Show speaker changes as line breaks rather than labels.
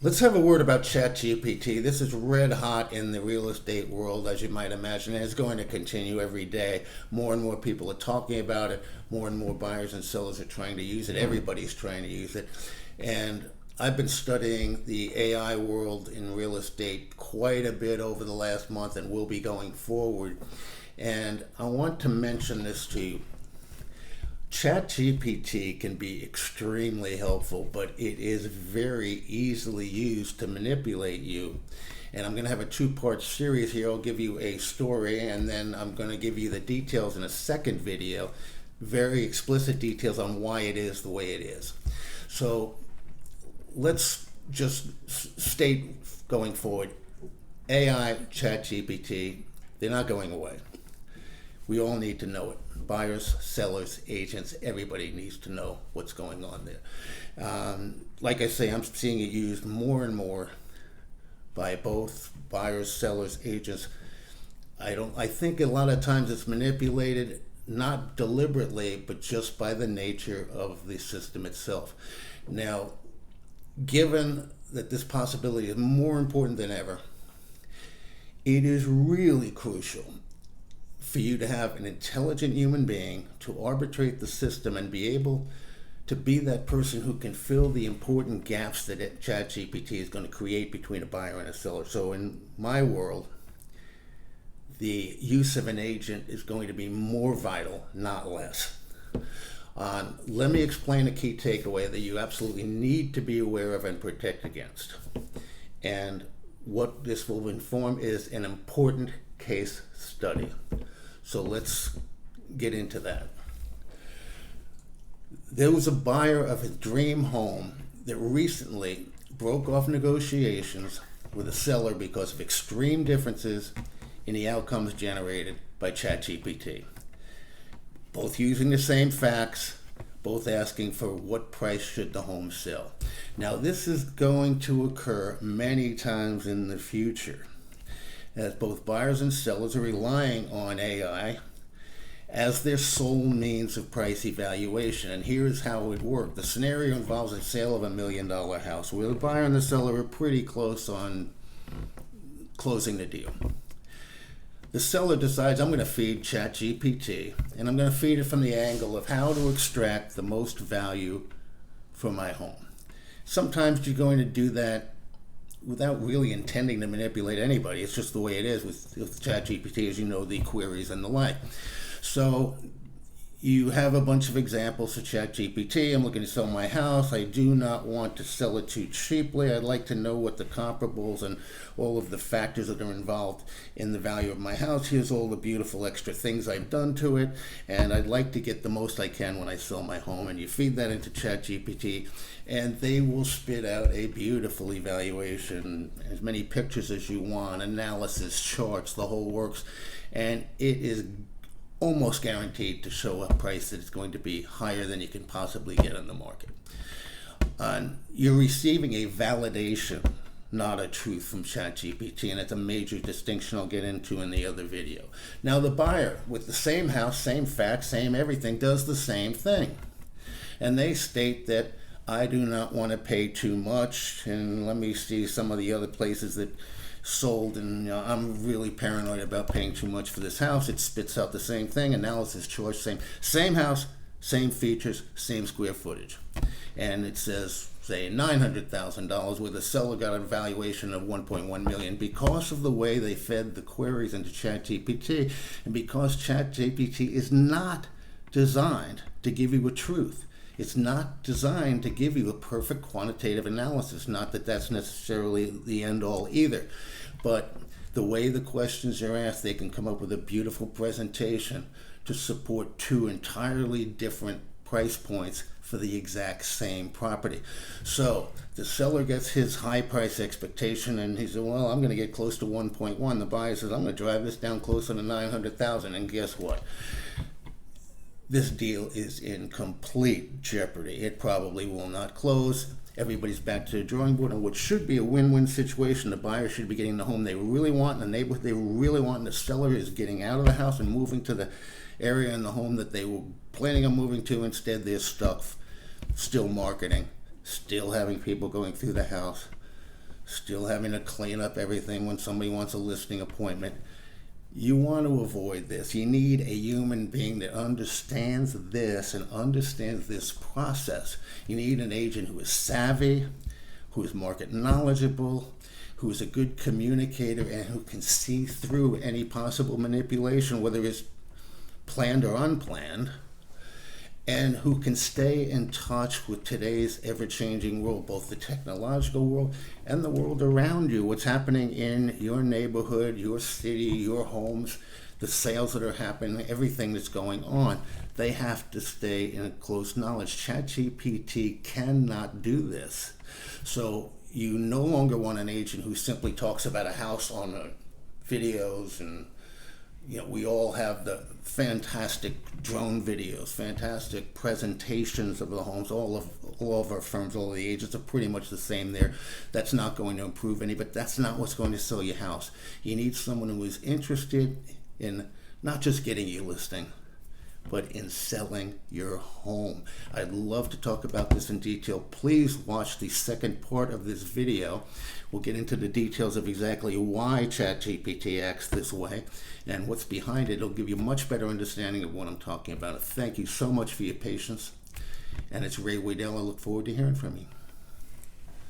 Let's have a word about ChatGPT. This is red hot in the real estate world, as you might imagine, and it's going to continue every day. More and more people are talking about it. More and more buyers and sellers are trying to use it. Everybody's trying to use it. And I've been studying the AI world in real estate quite a bit over the last month and will be going forward. And I want to mention this to you. ChatGPT can be extremely helpful, but it is very easily used to manipulate you. And I'm going to have a two-part series here. I'll give you a story, and then I'm going to give you the details in a second video, very explicit details on why it is the way it is. So let's just state going forward, AI, ChatGPT, they're not going away. We all need to know it. Buyers, sellers, agents, everybody needs to know what's going on there. Like I say, I'm seeing it used more and more by both buyers, sellers, agents. I think a lot of times it's manipulated, not deliberately, but just by the nature of the system itself. Now, given that this possibility is more important than ever, it is really crucial for you to have an intelligent human being to arbitrate the system and be able to be that person who can fill the important gaps that ChatGPT is going to create between a buyer and a seller. So in my world, the use of an agent is going to be more vital, not less. Let me explain a key takeaway that you absolutely need to be aware of and protect against. And what this will inform is an important case study. So let's get into that. There was a buyer of his dream home that recently broke off negotiations with a seller because of extreme differences in the outcomes generated by ChatGPT. Both using the same facts, both asking for what price should the home sell. Now, this is going to occur many times in the future, as both buyers and sellers are relying on AI as their sole means of price evaluation. And here's how it worked. The scenario involves a sale of $1 million house where the buyer and the seller are pretty close on closing the deal. The seller decides, I'm going to feed ChatGPT, and I'm going to feed it from the angle of how to extract the most value for my home. Sometimes you're going to do that without really intending to manipulate anybody. It's just the way it is with ChatGPT, as you know, the queries and the like. So you have a bunch of examples of ChatGPT. I'm looking to sell my house. I do not want to sell it too cheaply. I'd like to know what the comparables and all of the factors that are involved in the value of my house. Here's all the beautiful extra things I've done to it, and I'd like to get the most I can when I sell my home. And you feed that into ChatGPT, and they will spit out a beautiful evaluation, as many pictures as you want, analysis, charts, the whole works, and it is almost guaranteed to show a price that is going to be higher than you can possibly get on the market. You're receiving a validation, not a truth, from ChatGPT, and it's a major distinction I'll get into in the other video. Now, the buyer, with the same house, same facts, same everything, does the same thing. And they state that I do not want to pay too much, and let me see some of the other places that sold, and I'm really paranoid about paying too much for this house. It spits out the same thing, analysis, choice, same house, same features, same square footage. And it says, say, $900,000, where the seller got a valuation of $1.1 million because of the way they fed the queries into ChatGPT, and because ChatGPT is not designed to give you a truth. It's not designed to give you a perfect quantitative analysis. Not that that's necessarily the end all either, but the way the questions are asked, they can come up with a beautiful presentation to support two entirely different price points for the exact same property. So the seller gets his high price expectation, and he said, well, I'm going to get close to 1.1. The buyer says, I'm going to drive this down closer to 900,000. And guess what? This deal is in complete jeopardy. It probably will not close. Everybody's back to the drawing board, and what should be a win-win situation. The buyer should be getting the home they really want, and the neighborhood they really want, and the seller is getting out of the house and moving to the area in the home that they were planning on moving to. Instead, they're stuck, still marketing, still having people going through the house, still having to clean up everything when somebody wants a listing appointment. You want to avoid this. You need a human being that understands this and understands this process. You need an agent who is savvy, who is market knowledgeable, who is a good communicator, and who can see through any possible manipulation, whether it's planned or unplanned, and who can stay in touch with today's ever-changing world, both the technological world and the world around you, what's happening in your neighborhood, your city, your homes, the sales that are happening, everything that's going on. They have to stay in close knowledge. ChatGPT cannot do this. So you no longer want an agent who simply talks about a house on videos, and we all have the fantastic drone videos, fantastic presentations of the homes. All of our firms, all of the agents are pretty much the same there. That's not going to improve any, but that's not what's going to sell your house. You need someone who is interested in not just getting you a listing, but in selling your home. I'd love to talk about this in detail. Please watch the second part of this video. We'll get into the details of exactly why ChatGPT acts this way and what's behind it. It'll give you a much better understanding of what I'm talking about. Thank you so much for your patience. And it's Ray Waddell. I look forward to hearing from you.